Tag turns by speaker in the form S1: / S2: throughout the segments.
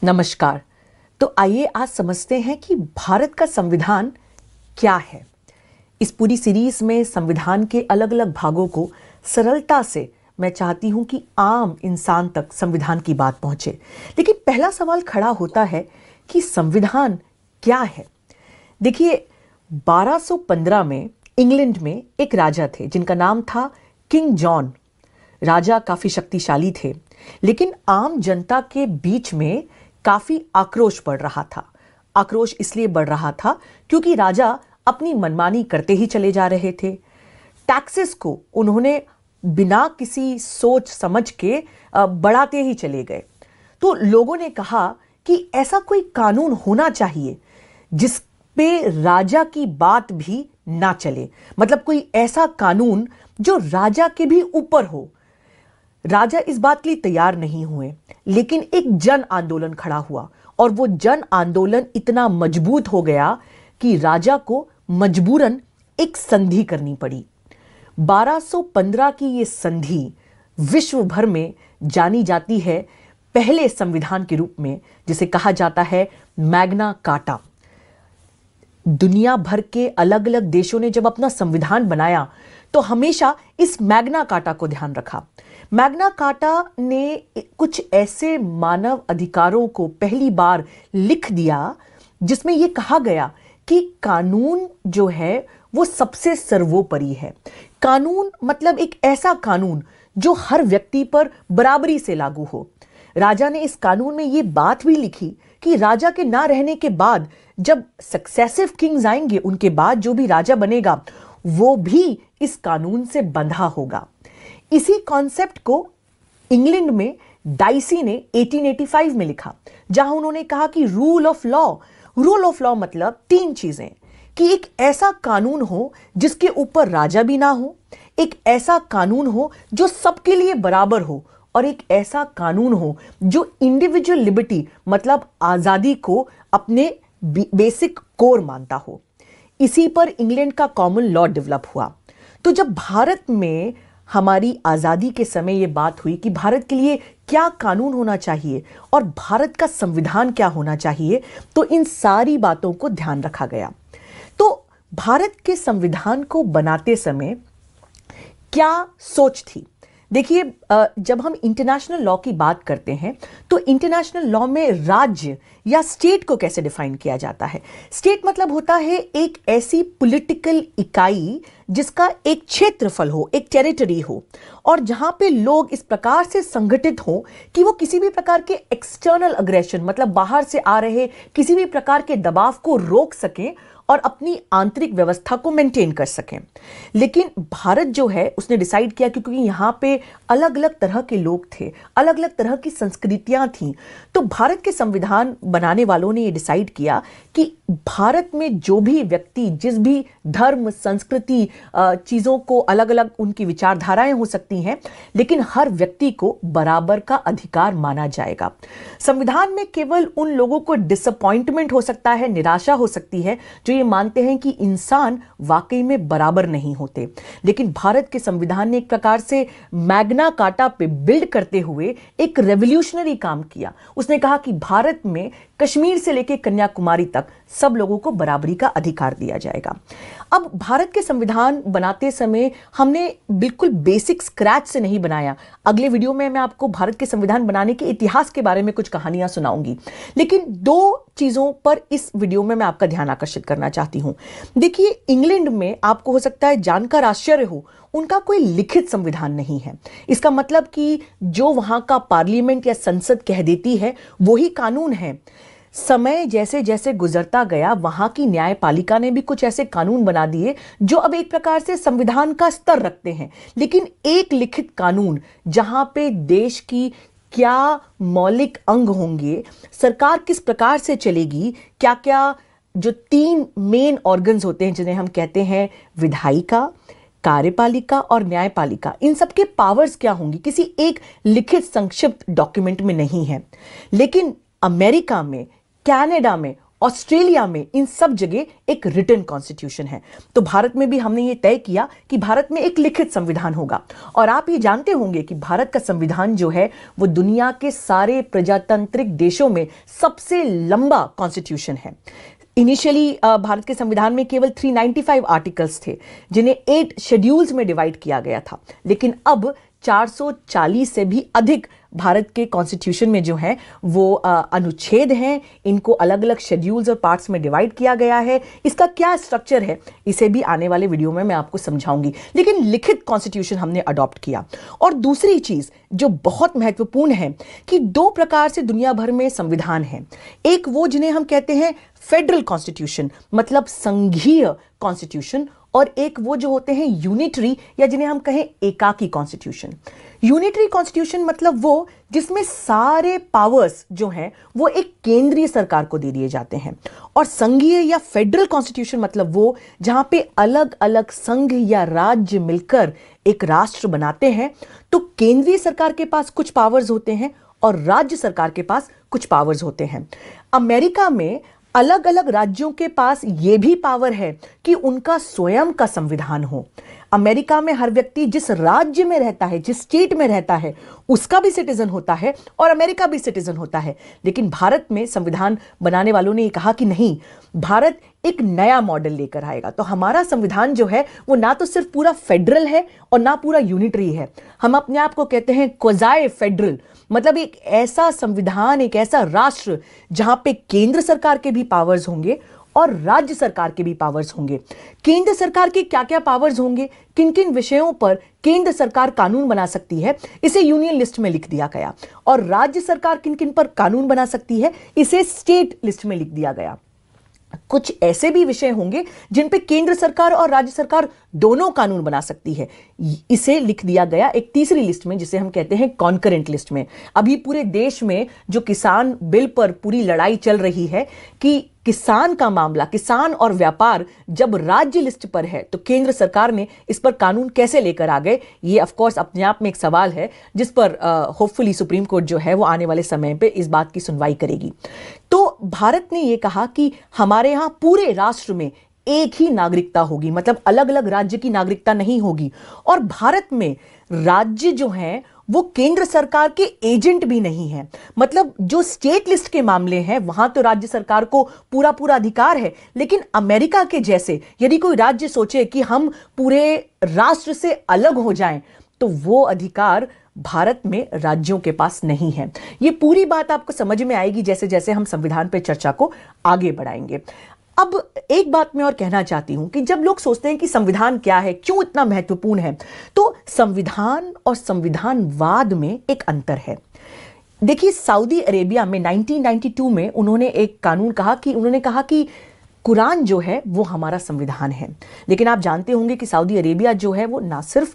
S1: नमस्कार। तो आइए आज समझते हैं कि भारत का संविधान क्या है। इस पूरी सीरीज में संविधान के अलग अलग भागों को सरलता से मैं चाहती हूं कि आम इंसान तक संविधान की बात पहुंचे। लेकिन पहला सवाल खड़ा होता है कि संविधान क्या है। देखिए, 1215 में इंग्लैंड में एक राजा थे जिनका नाम था किंग जॉन। राजा काफी शक्तिशाली थे, लेकिन आम जनता के बीच में काफी आक्रोश बढ़ रहा था। आक्रोश इसलिए बढ़ रहा था क्योंकि राजा अपनी मनमानी करते ही चले जा रहे थे। टैक्सेस को उन्होंने बिना किसी सोच समझ के बढ़ाते ही चले गए। तो लोगों ने कहा कि ऐसा कोई कानून होना चाहिए जिस पे राजा की बात भी ना चले, मतलब कोई ऐसा कानून जो राजा के भी ऊपर हो। राजा इस बात के लिए तैयार नहीं हुए, लेकिन एक जन आंदोलन खड़ा हुआ और वो जन आंदोलन इतना मजबूत हो गया कि राजा को मजबूरन एक संधि करनी पड़ी। 1215 की ये संधि विश्व भर में जानी जाती है पहले संविधान के रूप में, जिसे कहा जाता है मैग्ना कार्टा। दुनिया भर के अलग अलग देशों ने जब अपना संविधान बनाया तो हमेशा इस मैग्ना कार्टा को ध्यान रखा। मैग्ना कार्टा ने कुछ ऐसे मानव अधिकारों को पहली बार लिख दिया जिसमें यह कहा गया कि कानून जो है वो सबसे सर्वोपरि है। कानून मतलब एक ऐसा कानून जो हर व्यक्ति पर बराबरी से लागू हो। राजा ने इस कानून में यह बात भी लिखी कि राजा के ना रहने के बाद जब सक्सेसिव किंग्स आएंगे, उनके बाद जो भी राजा बनेगा वो भी इस कानून से बंधा होगा। इसी कॉन्सेप्ट को इंग्लैंड में डाइसी ने 1885 में लिखा, जहां उन्होंने कहा कि रूल ऑफ लॉ मतलब तीन चीजें, कि एक ऐसा कानून हो जिसके ऊपर राजा भी ना हो, एक ऐसा कानून हो जो सबके लिए बराबर हो, और एक ऐसा कानून हो जो इंडिविजुअल लिबर्टी मतलब आजादी को अपने बेसिक कोर मानता हो। इसी पर इंग्लैंड का कॉमन लॉ डेवलप हुआ। तो जब भारत में हमारी आजादी के समय यह बात हुई कि भारत के लिए क्या कानून होना चाहिए और भारत का संविधान क्या होना चाहिए, तो इन सारी बातों को ध्यान रखा गया। तो भारत के संविधान को बनाते समय क्या सोच थी? देखिए, जब हम इंटरनेशनल लॉ की बात करते हैं तो इंटरनेशनल लॉ में राज्य या स्टेट को कैसे डिफाइन किया जाता है। स्टेट मतलब होता है एक ऐसी पॉलिटिकल इकाई जिसका एक क्षेत्रफल हो, एक टेरिटरी हो, और जहां पे लोग इस प्रकार से संगठित हो कि वो किसी भी प्रकार के एक्सटर्नल अग्रेशन मतलब बाहर से आ रहे किसी भी प्रकार के दबाव को रोक सकें और अपनी आंतरिक व्यवस्था को मेंटेन कर सकें। लेकिन भारत जो है उसने डिसाइड किया, क्योंकि यहां पे अलग अलग तरह के लोग थे, अलग अलग तरह की संस्कृतियां थीं, तो भारत के संविधान बनाने वालों ने यह डिसाइड किया कि भारत में जो भी व्यक्ति जिस भी धर्म संस्कृति चीजों को अलग अलग उनकी विचारधाराएं हो सकती हैं, लेकिन हर व्यक्ति को बराबर का अधिकार माना जाएगा। संविधान में केवल उन लोगों को डिसअपॉइंटमेंट हो सकता है, निराशा हो सकती है, जो ये मानते हैं कि इंसान वाकई में बराबर नहीं होते। लेकिन भारत के संविधान ने एक प्रकार से मैग्ना कार्टा पे बिल्ड करते हुए एक रेवोल्यूशनरी काम किया। उसने कहा कि भारत में कश्मीर से लेकर कन्याकुमारी तक सब लोगों को बराबरी का अधिकार दिया जाएगा। अब भारत के संविधान बनाते समय हमने बिल्कुल बेसिक स्क्रैच से नहीं बनाया। अगले वीडियो में मैं आपको भारत के संविधान बनाने के इतिहास के बारे में कुछ कहानियां सुनाऊंगी, लेकिन दो चीजों पर इस वीडियो में मैं आपका ध्यान आकर्षित करना चाहती हूं। देखिए, इंग्लैंड में आपको हो सकता है जानकर आश्चर्य हो, उनका कोई लिखित संविधान नहीं है। इसका मतलब कि जो वहां का पार्लियामेंट या संसद कह देती है वही कानून है। समय जैसे जैसे गुजरता गया, वहां की न्यायपालिका ने भी कुछ ऐसे कानून बना दिए जो अब एक प्रकार से संविधान का स्तर रखते हैं, लेकिन एक लिखित कानून जहां पे देश की क्या मौलिक अंग होंगे, सरकार किस प्रकार से चलेगी, क्या क्या जो तीन मेन ऑर्गन्स होते हैं जिन्हें हम कहते हैं विधायिका, कार्यपालिका और न्यायपालिका, इन सबके पावर्स क्या होंगी, किसी एक लिखित संक्षिप्त डॉक्यूमेंट में नहीं है। लेकिन अमेरिका में, कनाडा में ऑस्ट्रेलिया में, इन सब जगह एक रिटन कॉन्स्टिट्यूशन है। तो भारत में भी हमने ये तय किया कि भारत में एक लिखित संविधान होगा। और आप ये जानते होंगे कि भारत का संविधान जो है वो दुनिया के सारे प्रजातांत्रिक देशों में सबसे लंबा कॉन्स्टिट्यूशन है। इनिशियली भारत के संविधान में केवल 395 आर्टिकल्स थे, जिन्हें 8 शेड्यूल्स में डिवाइड किया गया था। लेकिन अब 440 से भी अधिक भारत के कॉन्स्टिट्यूशन में जो है वो अनुच्छेद हैं। इनको अलग अलग शेड्यूल्स और पार्ट्स में डिवाइड किया गया है। इसका क्या स्ट्रक्चर है, इसे भी आने वाले वीडियो में मैं आपको समझाऊंगी। लेकिन लिखित कॉन्स्टिट्यूशन हमने अडॉप्ट किया। और दूसरी चीज जो बहुत महत्वपूर्ण है कि 2 प्रकार से दुनिया भर में संविधान है। एक वो जिन्हें हम कहते हैं फेडरल कॉन्स्टिट्यूशन, मतलब संघीय कॉन्स्टिट्यूशन, और एक वो जो होते हैं यूनिटरी, या जिन्हें हम कहें एकाकी कॉन्स्टिट्यूशन। यूनिटरी कॉन्स्टिट्यूशन मतलब वो जिसमें सारे पावर्स जो हैं वो एक केंद्रीय सरकार को दे दिए जाते हैं। और संघीय या फेडरल कॉन्स्टिट्यूशन मतलब वो जहां पे अलग अलग संघ या राज्य मिलकर एक राष्ट्र बनाते हैं। तो केंद्रीय सरकार के पास कुछ पावर्स होते हैं और राज्य सरकार के पास कुछ पावर्स होते हैं। अमेरिका में अलग अलग राज्यों के पास यह भी पावर है कि उनका स्वयं का संविधान हो। अमेरिका में हर व्यक्ति जिस राज्य में रहता है, जिस स्टेट में रहता है, उसका भी सिटीजन होता है और अमेरिका भी सिटीजन होता है। लेकिन भारत में संविधान बनाने वालों ने ये कहा कि नहीं, भारत एक नया मॉडल लेकर आएगा। तो हमारा संविधान जो है वो ना तो सिर्फ पूरा फेडरल है और ना पूरा यूनिटरी है। हम अपने आप को कहते हैं क्वाज़ाई फेडरल, मतलब एक ऐसा संविधान, एक ऐसा राष्ट्र जहां पे केंद्र सरकार के भी पावर्स होंगे और राज्य सरकार के भी पावर्स होंगे। केंद्र सरकार के क्या क्या पावर्स होंगे, किन किन विषयों पर केंद्र सरकार कानून बना सकती है, इसे यूनियन लिस्ट में लिख दिया गया। और राज्य सरकार किन किन पर कानून बना सकती है, इसे स्टेट लिस्ट में लिख दिया गया। कुछ ऐसे भी विषय होंगे जिन पे केंद्र सरकार और राज्य सरकार दोनों कानून बना सकती है, इसे लिख दिया गया एक तीसरी लिस्ट में, जिसे हम कहते हैं कॉन्करेंट लिस्ट में। अभी पूरे देश में जो किसान बिल पर पूरी लड़ाई चल रही है कि किसान का मामला, किसान और व्यापार जब राज्य लिस्ट पर है तो केंद्र सरकार ने इस पर कानून कैसे लेकर आ गए, ये ऑफ कोर्स अपने आप में एक सवाल है जिस पर होपफुली सुप्रीम कोर्ट जो है वो आने वाले समय पे इस बात की सुनवाई करेगी। तो भारत ने ये कहा कि हमारे यहां पूरे राष्ट्र में एक ही नागरिकता होगी, मतलब अलग अलग राज्य की नागरिकता नहीं होगी। और भारत में राज्य जो हैं वो केंद्र सरकार के एजेंट भी नहीं है। मतलब जो स्टेट लिस्ट के मामले हैं वहां तो राज्य सरकार को पूरा पूरा अधिकार है, लेकिन अमेरिका के जैसे यदि कोई राज्य सोचे कि हम पूरे राष्ट्र से अलग हो जाएं, तो वो अधिकार भारत में राज्यों के पास नहीं है। ये पूरी बात आपको समझ में आएगी जैसे जैसे हम संविधान पर चर्चा को आगे बढ़ाएंगे। अब एक बात मैं और कहना चाहती हूं कि जब लोग सोचते हैं कि संविधान क्या है, क्यों इतना महत्वपूर्ण है, तो संविधान और संविधानवाद में एक अंतर है। देखिए, सऊदी अरेबिया में 1992 में उन्होंने एक कानून कहा कि कुरान जो है वो हमारा संविधान है। लेकिन आप जानते होंगे कि सऊदी अरेबिया जो है वो ना सिर्फ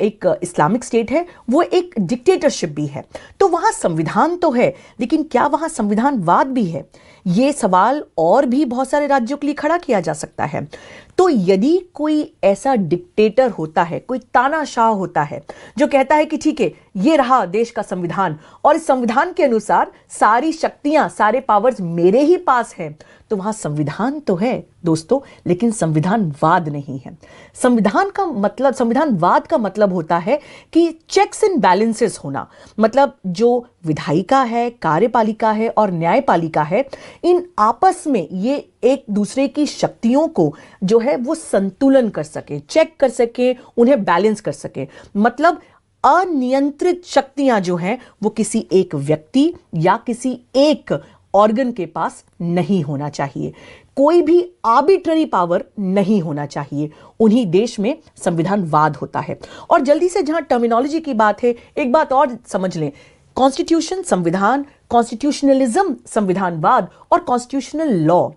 S1: एक इस्लामिक स्टेट है, वो एक डिक्टेटरशिप भी है। तो वहां संविधान तो है, लेकिन क्या वहां संविधानवाद भी है? ये सवाल और भी बहुत सारे राज्यों के लिए खड़ा किया जा सकता है। तो यदि कोई ऐसा डिक्टेटर होता है, कोई तानाशाह होता है जो कहता है कि ठीक है, ये रहा देश का संविधान और इस संविधान के अनुसार सारी शक्तियां, सारे पावर्स मेरे ही पास हैं, तो वहां संविधान तो है दोस्तों, लेकिन संविधानवाद नहीं है। संविधानवाद का मतलब होता है कि चेक्स एंड बैलेंसेस होना। मतलब जो विधायिका है, कार्यपालिका है और न्यायपालिका है, इन आपस में ये एक दूसरे की शक्तियों को जो है वो संतुलन कर सके, चेक कर सके, उन्हें बैलेंस कर सके। मतलब अनियंत्रित शक्तियां जो हैं वो किसी एक व्यक्ति या किसी एक ऑर्गन के पास नहीं होना चाहिए। कोई भी आर्बिट्ररी पावर नहीं होना चाहिए। उन्हीं देश में संविधानवाद होता है। और जल्दी से जहां टर्मिनोलॉजी की बात है, एक बात और समझ लें, कॉन्स्टिट्यूशन संविधान, कॉन्स्टिट्यूशनलिज्म संविधानवाद और कॉन्स्टिट्यूशनल लॉ।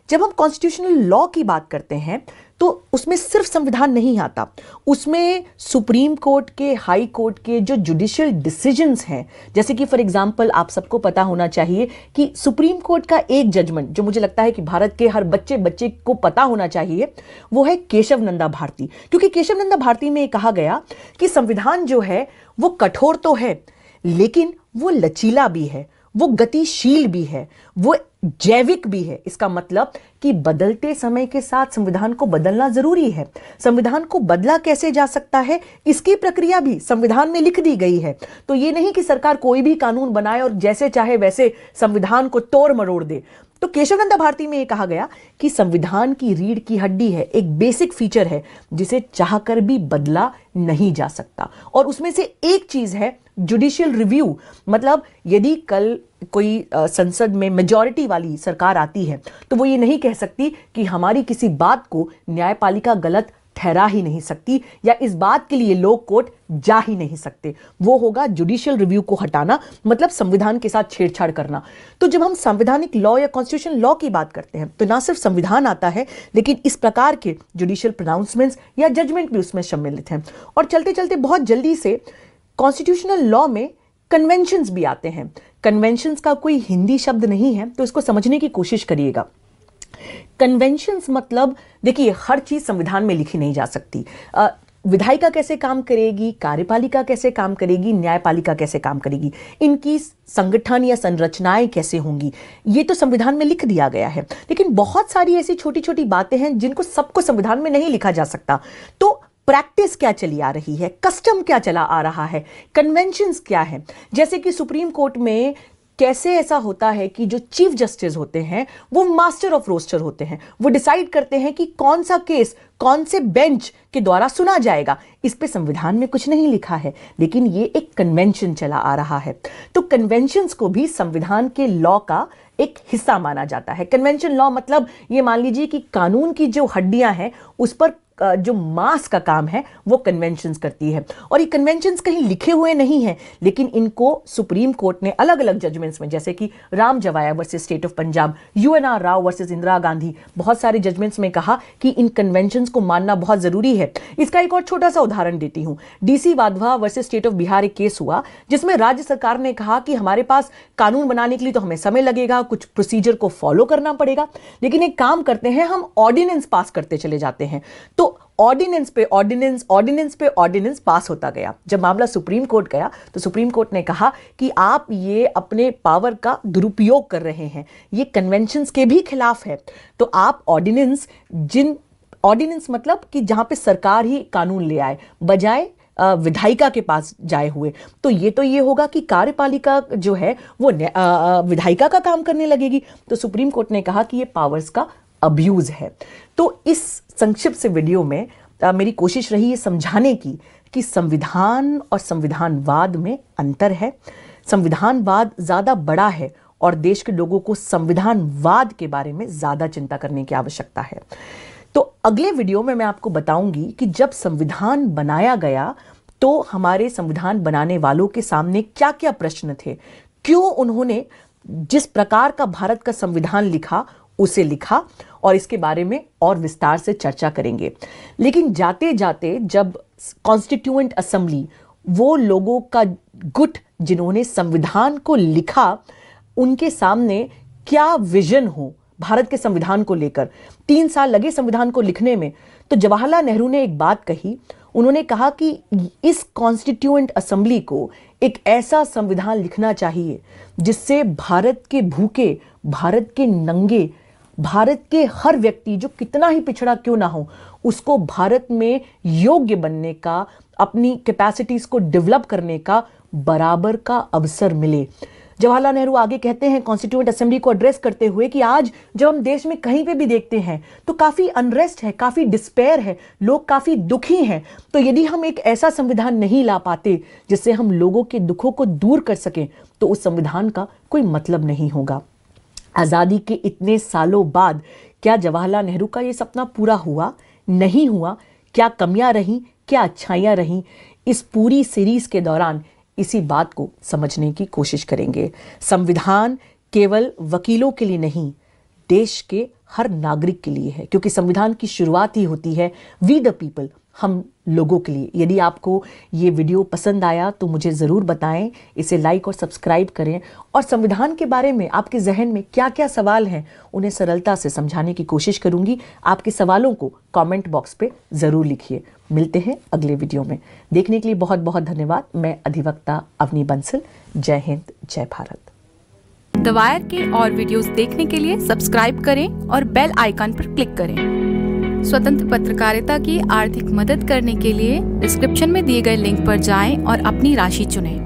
S1: जब हम कॉन्स्टिट्यूशनल लॉ की बात करते हैं तो उसमें सिर्फ संविधान नहीं आता, उसमें सुप्रीम कोर्ट के, हाई कोर्ट के जो जुडिशियल डिसीजंस हैं, जैसे कि फॉर एग्जांपल आप सबको पता होना चाहिए कि सुप्रीम कोर्ट का एक जजमेंट जो मुझे लगता है कि भारत के हर बच्चे को पता होना चाहिए, वो है केशव नंदा भारती। क्योंकि केशव नंदा भारती में कहा गया कि संविधान जो है वो कठोर तो है, लेकिन वो लचीला भी है, वो गतिशील भी है, वो जैविक भी है। इसका मतलब कि बदलते समय के साथ संविधान को बदलना जरूरी है। संविधान को बदला कैसे जा सकता है, इसकी प्रक्रिया भी संविधान में लिख दी गई है। तो ये नहीं कि सरकार कोई भी कानून बनाए और जैसे चाहे वैसे संविधान को तोड़ मरोड़ दे। तो केशवनंदा भारती में यह कहा गया कि संविधान की रीढ़ की हड्डी है, एक बेसिक फीचर है जिसे चाहकर भी बदला नहीं जा सकता। और उसमें से एक चीज है जुडिशियल रिव्यू। मतलब यदि कल कोई संसद में मेजॉरिटी वाली सरकार आती है तो वो ये नहीं कह सकती कि हमारी किसी बात को न्यायपालिका गलत ठहरा ही नहीं सकती या इस बात के लिए लोग कोर्ट जा ही नहीं सकते। वो होगा जुडिशियल रिव्यू को हटाना, मतलब संविधान के साथ छेड़छाड़ करना। तो जब हम संवैधानिक लॉ या कॉन्स्टिट्यूशन लॉ की बात करते हैं तो ना सिर्फ संविधान आता है, लेकिन इस प्रकार के जुडिशियल प्रोनाउंसमेंट्स या जजमेंट भी उसमें सम्मिलित हैं। और चलते चलते बहुत जल्दी से कॉन्स्टिट्यूशनल लॉ में कन्वेंशंस भी आते हैं। कन्वेंशंस का कोई हिंदी शब्द नहीं है, तो इसको समझने की कोशिश करिएगा। कन्वेंशंस मतलब, देखिए, हर चीज संविधान में लिखी नहीं जा सकती। विधायिका कैसे काम करेगी, कार्यपालिका कैसे काम करेगी, न्यायपालिका कैसे काम करेगी, इनकी संगठन या संरचनाएं कैसे होंगी, ये तो संविधान में लिख दिया गया है। लेकिन बहुत सारी ऐसी छोटी छोटी बातें हैं जिनको सबको संविधान में नहीं लिखा जा सकता। तो प्रैक्टिस क्या चली आ रही है, कस्टम क्या चला आ रहा है, कन्वेंशंस क्या है। जैसे कि सुप्रीम कोर्ट में कैसे ऐसा होता है कि जो चीफ जस्टिस होते हैं वो मास्टर ऑफ रोस्टर होते हैं, वो डिसाइड करते हैं कि कौन सा केस कौन से बेंच के द्वारा सुना जाएगा। इस पे संविधान में कुछ नहीं लिखा है, लेकिन ये एक कन्वेंशन चला आ रहा है। तो कन्वेंशंस को भी संविधान के लॉ का एक हिस्सा माना जाता है। कन्वेंशन लॉ मतलब ये मान लीजिए कि कानून की जो हड्डियां हैं उस पर जो मास का काम है वो कन्वेंशंस करती है। और ये कन्वेंशंस कहीं लिखे हुए नहीं हैं, लेकिन इनको सुप्रीम कोर्ट ने अलग अलग जजमेंट्स में, जैसे कि Ram Jawaya versus state of Punjab, UNR Rao versus Indira Gandhi, बहुत सारे जजमेंट्स में कहा कि इन कन्वेंशंस को मानना बहुत जरूरी है। इसका एक और छोटा सा उदाहरण देती हूं। DC Wadhwa versus state of Bihar एक केस हुआ जिसमें राज्य सरकार ने कहा कि हमारे पास कानून बनाने के लिए तो हमें समय लगेगा, कुछ प्रोसीजर को फॉलो करना पड़ेगा, लेकिन एक काम करते हैं, हम ऑर्डिनेंस पास करते चले जाते हैं। तो ऑर्डिनेंस पे ऑर्डिनेंस पास होता गया। जब मामला सुप्रीम कोर्ट गया तो सुप्रीम कोर्ट ने कहा कि आप ये अपने पावर का दुरुपयोग कर रहे हैं, ये कन्वेंशंस के भी खिलाफ है। तो आप ऑर्डिनेंस मतलब कि जहां पे सरकार ही कानून ले आए बजाय विधायिका के पास जाए हुए, तो ये होगा कि कार्यपालिका जो है वो विधायिका का काम करने लगेगी। तो सुप्रीम कोर्ट ने कहा कि ये पावर्स का अब्यूज है। तो इस संक्षिप्त से वीडियो में मेरी कोशिश रही है समझाने की कि संविधान और संविधानवाद में अंतर है। संविधानवाद ज्यादा बड़ा है और देश के लोगों को संविधानवाद के बारे में ज्यादा चिंता करने की आवश्यकता है। तो अगले वीडियो में मैं आपको बताऊंगी कि जब संविधान बनाया गया तो हमारे संविधान बनाने वालों के सामने क्या क्या प्रश्न थे, क्यों उन्होंने जिस प्रकार का भारत का संविधान लिखा उसे लिखा, और इसके बारे में और विस्तार से चर्चा करेंगे। लेकिन जाते जाते जब कॉन्स्टिट्यूएंट असेंबली, वो लोगों का गुट जिन्होंने संविधान को लिखा, उनके सामने क्या विजन हो भारत के संविधान को लेकर, 3 साल लगे संविधान को लिखने में, तो जवाहरलाल नेहरू ने एक बात कही। उन्होंने कहा कि इस कॉन्स्टिट्यूएंट असेंबली को एक ऐसा संविधान लिखना चाहिए जिससे भारत के भूखे, भारत के नंगे, भारत के हर व्यक्ति जो कितना ही पिछड़ा क्यों ना हो, उसको भारत में योग्य बनने का, अपनी कैपेसिटीज को डेवलप करने का बराबर का अवसर मिले। जवाहरलाल नेहरू आगे कहते हैं कॉन्स्टिट्यूएंट असेंबली को एड्रेस करते हुए कि आज जब हम देश में कहीं पे भी देखते हैं तो काफी अनरेस्ट है, काफी डिस्पेयर है, लोग काफी दुखी हैं। तो यदि हम एक ऐसा संविधान नहीं ला पाते जिससे हम लोगों के दुखों को दूर कर सकें, तो उस संविधान का कोई मतलब नहीं होगा। आजादी के इतने सालों बाद क्या जवाहरलाल नेहरू का यह सपना पूरा हुआ? नहीं हुआ। क्या कमियां रहीं, क्या अच्छाइयां रहीं? इस पूरी सीरीज के दौरान इसी बात को समझने की कोशिश करेंगे। संविधान केवल वकीलों के लिए नहीं, देश के हर नागरिक के लिए है, क्योंकि संविधान की शुरुआत ही होती है वी द पीपल, हम लोगों के लिए। यदि आपको ये वीडियो पसंद आया तो मुझे ज़रूर बताएं, इसे लाइक और सब्सक्राइब करें, और संविधान के बारे में आपके जहन में क्या क्या सवाल हैं उन्हें सरलता से समझाने की कोशिश करूंगी। आपके सवालों को कमेंट बॉक्स पे ज़रूर लिखिए। मिलते हैं अगले वीडियो में। देखने के लिए बहुत बहुत धन्यवाद। मैं अधिवक्ता अवनी बंसल। जय हिंद, जय भारत।
S2: द वायर के और वीडियोस देखने के लिए सब्सक्राइब करें और बेल आइकन पर क्लिक करें। स्वतंत्र पत्रकारिता की आर्थिक मदद करने के लिए डिस्क्रिप्शन में दिए गए लिंक पर जाएं और अपनी राशि चुनें।